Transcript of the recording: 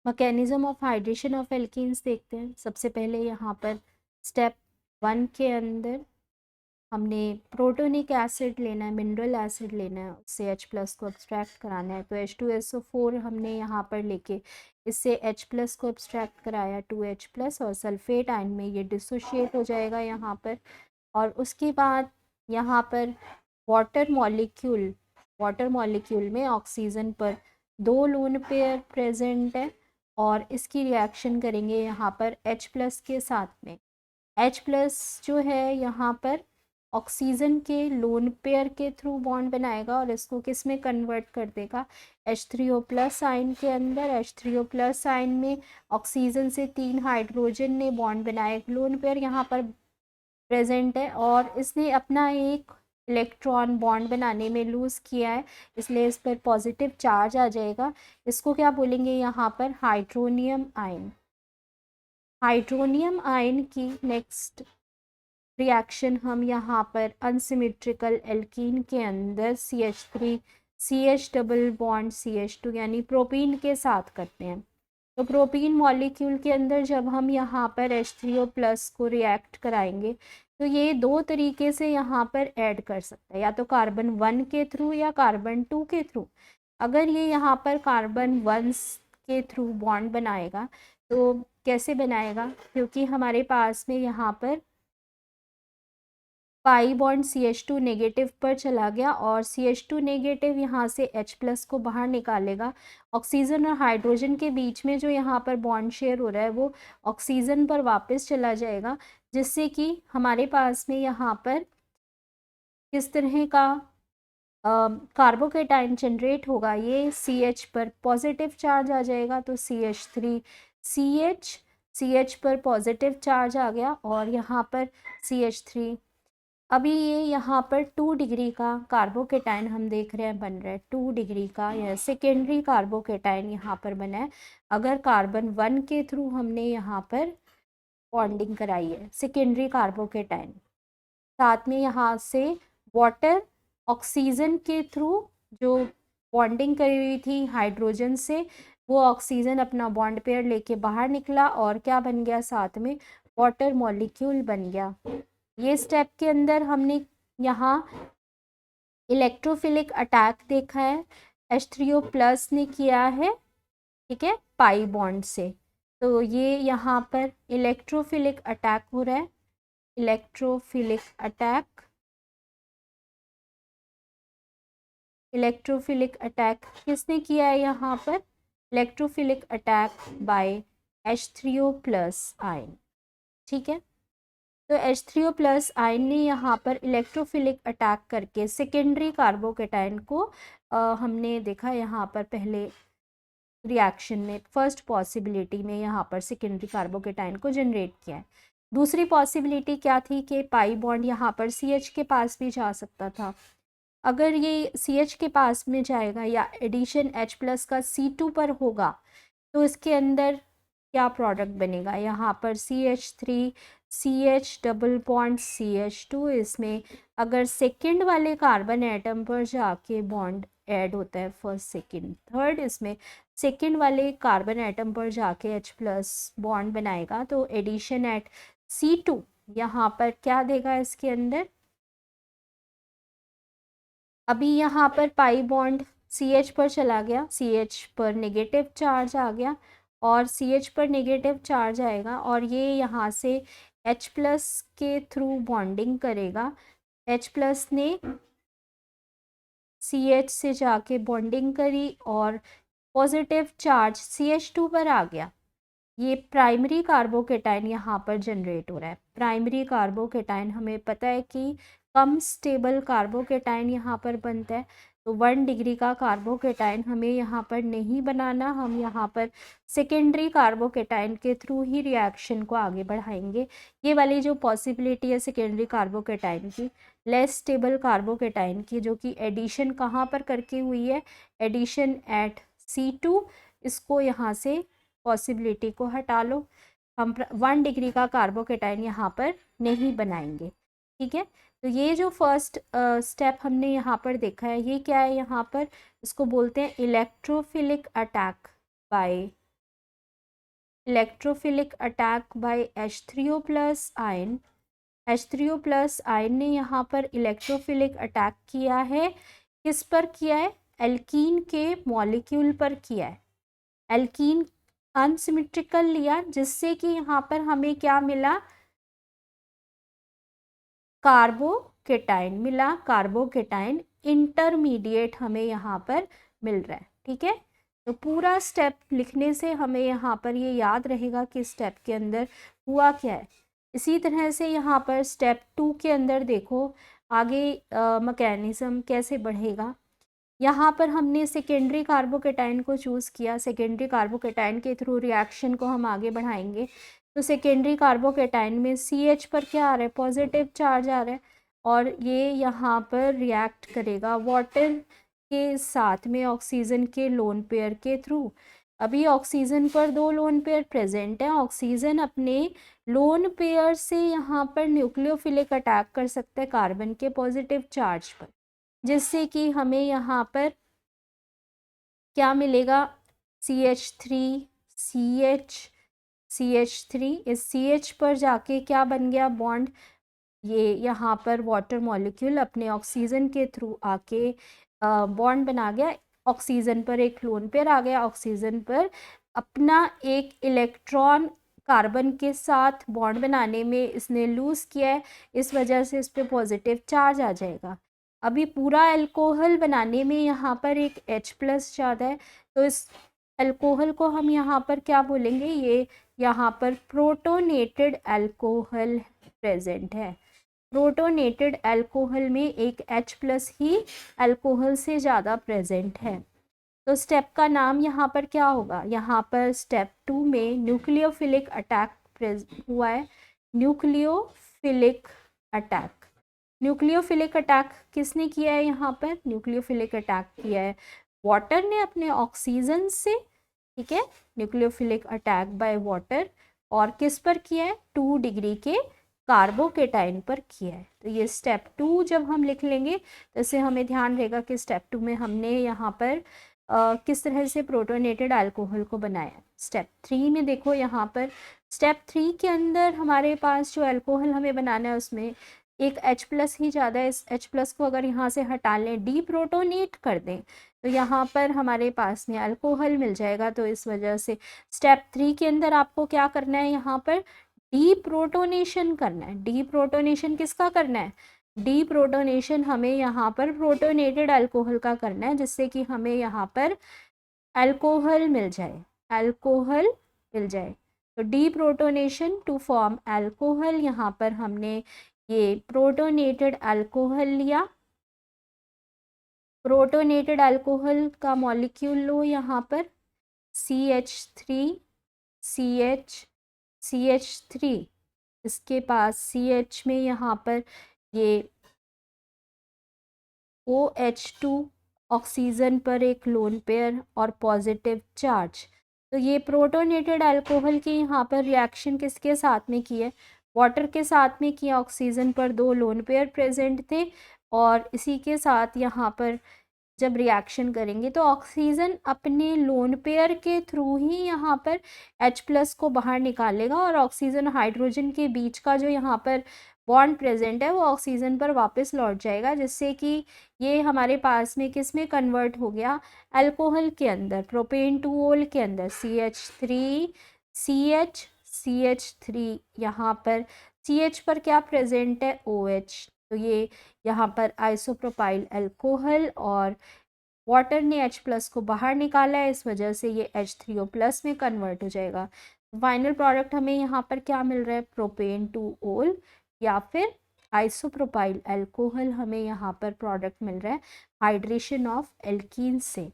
Mechanism of hydration of alkenes देखते हैं। सबसे पहले यहाँ पर स्टेप 1 के अंदर हमने प्रोटोनिक एसिड लेना है, मिनरल एसिड लेना है, उससे H+ को एक्सट्रैक्ट कराना है। तो H2SO4 हमने यहाँ पर लेके इससे H+ को एक्सट्रैक्ट कराया 2H+, और सल्फेट आयन में ये डिसोशिएट हो जाएगा यहाँ पर। और उसके बाद यहाँ पर वाटर मॉलिक्यूल में ऑक्सीजन पर 2 लोन पेयर प्रेजेंट है, और इसकी रिएक्शन करेंगे यहाँ पर H+ के साथ में। H+ जो है यहाँ पर ऑक्सीजन के लोन पेयर के थ्रू बॉन्ड बनाएगा और इसको किस में कन्वर्ट कर देगा, H3O+ आयन के अंदर। H3O+ आयन में ऑक्सीजन से 3 हाइड्रोजन ने बॉन्ड बनाया, एक लोन पेयर यहाँ पर प्रेजेंट है, और इसने अपना एक इलेक्ट्रॉन बॉन्ड बनाने में लूज़ किया है, इसलिए इस पर पॉजिटिव चार्ज आ जाएगा। इसको क्या बोलेंगे यहाँ पर, हाइड्रोनियम आयन। हाइड्रोनियम आयन की नेक्स्ट रिएक्शन हम यहाँ पर अनसिमेट्रिकल एल्कीन के अंदर CH3 CH double bond CH2 यानी प्रोपीन के साथ करते हैं। तो प्रोपीन मॉलिक्यूल के अंदर जब हम यहाँ पर H3O+ को रिएक्ट कराएंगे तो ये 2 तरीके से यहाँ पर ऐड कर सकता है, या तो कार्बन 1 के थ्रू या कार्बन 2 के थ्रू। अगर ये यहाँ पर कार्बन 1 के थ्रू बॉन्ड बनाएगा तो कैसे बनाएगा, क्योंकि हमारे पास में यहाँ पर पाई बॉन्ड CH2 नेगेटिव पर चला गया, और CH2 नेगेटिव यहाँ से H+ को बाहर निकालेगा। ऑक्सीजन और हाइड्रोजन के बीच में जो यहाँ पर बॉन्ड शेयर हो रहा है वो ऑक्सीजन पर वापस चला जाएगा, जिससे कि हमारे पास में यहाँ पर किस तरह का कार्बोकेटाइन जनरेट होगा, ये CH पर पॉजिटिव चार्ज आ जाएगा, तो CH3 CH पर पॉजिटिव चार्ज आ गया, और यहाँ पर CH3। अभी ये यहाँ पर 2 डिग्री का कार्बोकेटाइन हम देख रहे हैं बन रहा है, 2 डिग्री का यह सेकेंडरी कार्बोकेटाइन यहाँ पर बना है। अगर कार्बन 1 के थ्रू हमने यहाँ पर बॉन्डिंग कराई है, सेकेंडरी कार्बोकेटाइन, साथ में यहाँ से वाटर ऑक्सीजन के थ्रू जो बॉन्डिंग करी हुई थी हाइड्रोजन से, वो ऑक्सीजन अपना बॉन्ड पेयर लेके बाहर निकला, और क्या बन गया, साथ में वाटर मॉलिक्यूल बन गया। ये स्टेप के अंदर हमने यहाँ इलेक्ट्रोफिलिक अटैक देखा है, H3O+ ने किया है, ठीक है, पाई बॉन्ड से। तो ये यहाँ पर इलेक्ट्रोफिलिक अटैक हो रहा है, इलेक्ट्रोफिलिक अटैक किसने किया है यहाँ पर, electrophilic attack by H3O+ ion, ठीक है। तो H3O+ आयन ने यहाँ पर इलेक्ट्रोफिलिक अटैक करके सेकेंडरी कार्बोकेटाइन को हमने देखा यहाँ पर पहले रिएक्शन में, फर्स्ट पॉसिबिलिटी में यहाँ पर सेकेंडरी कार्बोकेटाइन को जनरेट किया है। दूसरी पॉसिबिलिटी क्या थी कि पाई बॉन्ड यहाँ पर CH के पास भी जा सकता था। अगर ये CH के पास में जाएगा या एडिशन H+ का C2 पर होगा तो इसके अंदर क्या प्रोडक्ट बनेगा, यहाँ पर CH3 CH double bond CH2, इसमें अगर सेकंड वाले कार्बन एटम पर जाके बॉन्ड ऐड होता है, फर्स्ट सेकंड थर्ड, इसमें सेकंड वाले कार्बन एटम पर जाके H+ बॉन्ड बनाएगा, तो एडिशन एट C2 यहाँ पर क्या देगा इसके अंदर। अभी यहाँ पर पाई बॉन्ड CH पर चला गया, CH पर नेगेटिव चार्ज आ गया, और CH पर नेगेटिव चार्ज आएगा, और ये यहाँ से H+ के थ्रू बॉन्डिंग करेगा। H+ ने CH से जाके बॉन्डिंग करी और पॉजिटिव चार्ज CH2 पर आ गया। ये प्राइमरी कार्बोकेटाइन यहाँ पर जनरेट हो रहा है। प्राइमरी कार्बोकेटाइन हमें पता है कि कम स्टेबल कार्बोकेटाइन यहाँ पर बनता है, तो 1 डिग्री का कार्बोकेटाइन हमें यहाँ पर नहीं बनाना, हम यहाँ पर सेकेंडरी कार्बोकेटाइन के थ्रू ही रिएक्शन को आगे बढ़ाएंगे। ये वाली जो पॉसिबिलिटी है सेकेंडरी कार्बोकेटाइन की, लेस स्टेबल कार्बोकेटाइन की, जो कि एडिशन कहाँ पर करके हुई है, एडिशन एट C2, इसको यहाँ से पॉसिबिलिटी को हटा लो, हम 1 डिग्री का कार्बोकेटाइन यहाँ पर नहीं बनाएंगे, ठीक है। तो ये जो फर्स्ट स्टेप हमने यहाँ पर देखा है, ये क्या है यहाँ पर, इसको बोलते हैं electrophilic attack by electrophilic attack by H3O plus ion. H3O plus ion ने यहाँ पर इलेक्ट्रोफिलिक अटैक किया है। किस पर किया है? एल्कीन के मॉलिक्यूल पर किया है। एल्कीन अनसिमेट्रिकल लिया, जिससे कि यहाँ पर हमें क्या मिला? कार्बोकेटाइन मिला। कार्बोकेटाइन इंटरमीडिएट हमें यहाँ पर मिल रहा है। ठीक है, तो पूरा स्टेप लिखने से हमें यहाँ पर ये याद रहेगा कि स्टेप के अंदर हुआ क्या है। इसी तरह से यहाँ पर स्टेप 2 के अंदर देखो आगे मैकेनिज्म कैसे बढ़ेगा। यहाँ पर हमने सेकेंडरी कार्बोकेटाइन को चूज़ किया। सेकेंडरी कार्बोकेटाइन के थ्रू रिएक्शन को हम आगे बढ़ाएंगे। तो सेकेंडरी कार्बोकेटाइन में CH पर क्या आ रहा है? पॉजिटिव चार्ज आ रहा है, और ये यहाँ पर रिएक्ट करेगा वाटर के साथ में ऑक्सीजन के लोन पेयर के थ्रू। अभी ऑक्सीजन पर 2 लोन पेयर प्रेजेंट है। ऑक्सीजन अपने लोन पेयर से यहाँ पर न्यूक्लियोफिलिक अटैक कर सकता है कार्बन के पॉजिटिव चार्ज पर, जिससे कि हमें यहाँ पर क्या मिलेगा? CH3 CH3। इस CH पर जाके क्या बन गया? बॉन्ड। ये यहाँ पर वाटर मॉलिक्यूल अपने ऑक्सीजन के थ्रू आके बॉन्ड बना गया। ऑक्सीजन पर एक लोन पेयर आ गया। ऑक्सीजन पर अपना एक इलेक्ट्रॉन कार्बन के साथ बॉन्ड बनाने में इसने लूज़ किया है, इस वजह से इस पर पॉजिटिव चार्ज आ जाएगा। अभी पूरा अल्कोहल बनाने में यहाँ पर एक H+ ज़्यादा है, तो इस अल्कोहल को हम यहाँ पर क्या बोलेंगे? ये यहाँ पर प्रोटोनेटेड अल्कोहल प्रेजेंट है। प्रोटोनेटेड अल्कोहल में एक H+ ही अल्कोहल से ज़्यादा प्रेजेंट है। तो स्टेप का नाम यहाँ पर क्या होगा? यहाँ पर स्टेप 2 में न्यूक्लियोफिलिक अटैक हुआ है। Nucleophilic attack. न्यूक्लियोफिलिक अटैक किसने किया है? यहाँ पर न्यूक्लियोफिलिक अटैक किया है वाटर ने अपने ऑक्सीजन से। ठीक है, न्यूक्लियोफिलिक अटैक बाय वाटर। और किस पर किया है? 2 डिग्री के कार्बोकेटाइन पर किया है। तो ये स्टेप 2 जब हम लिख लेंगे तो इससे हमें ध्यान रहेगा कि स्टेप 2 में हमने यहाँ पर किस तरह से प्रोटोनेटेड अल्कोहल को बनाया। स्टेप 3 में देखो, यहाँ पर स्टेप 3 के अंदर हमारे पास जो अल्कोहल हमें बनाना है उसमें एक H+ ही ज़्यादा है। इस H+ को अगर यहाँ से हटा लें, डीप्रोटोनेट कर दें, तो यहाँ पर हमारे पास में अल्कोहल मिल जाएगा। तो इस वजह से स्टेप 3 के अंदर आपको क्या करना है? यहाँ पर डीप्रोटोनेशन करना है। डीप्रोटोनेशन किसका करना है? डीप्रोटोनेशन हमें यहाँ पर प्रोटोनेटेड अल्कोहल का करना है, जिससे कि हमें यहाँ पर अल्कोहल मिल जाए। अल्कोहल मिल जाए, तो डीप्रोटोनेशन टू फॉर्म अल्कोहल। यहाँ पर हमने ये प्रोटोनेटेड अल्कोहल लिया। प्रोटोनेटेड अल्कोहल का मॉलिक्यूल लो यहाँ पर CH3 CH3। इसके पास CH में यहाँ पर ये OH2 ऑक्सीजन पर एक लोन पेयर और पॉजिटिव चार्ज। तो ये प्रोटोनेटेड अल्कोहल की यहाँ पर रिएक्शन किसके साथ में की है? वाटर के साथ में किया। ऑक्सीजन पर 2 लोन पेयर प्रेजेंट थे, और इसी के साथ यहाँ पर जब रिएक्शन करेंगे तो ऑक्सीजन अपने लोन पेयर के थ्रू ही यहाँ पर H+ को बाहर निकालेगा, और ऑक्सीजन हाइड्रोजन के बीच का जो यहाँ पर बॉन्ड प्रेजेंट है वो ऑक्सीजन पर वापस लौट जाएगा, जिससे कि ये हमारे पास में किस में कन्वर्ट हो गया? अल्कोहल के अंदर, प्रोपेन-2-ओल के अंदर। CH3 CH3। यहाँ पर CH पर क्या प्रेजेंट है? OH। तो ये यहाँ पर आइसोप्रोपाइल अल्कोहल, और वाटर ने H+ को बाहर निकाला है, इस वजह से ये H3O+ में कन्वर्ट हो जाएगा। फाइनल प्रोडक्ट हमें यहाँ पर क्या मिल रहा है? प्रोपेन-2-ओल या फिर आइसोप्रोपाइल अल्कोहल हमें यहाँ पर प्रोडक्ट मिल रहा है हाइड्रेशन ऑफ एल्कीन से।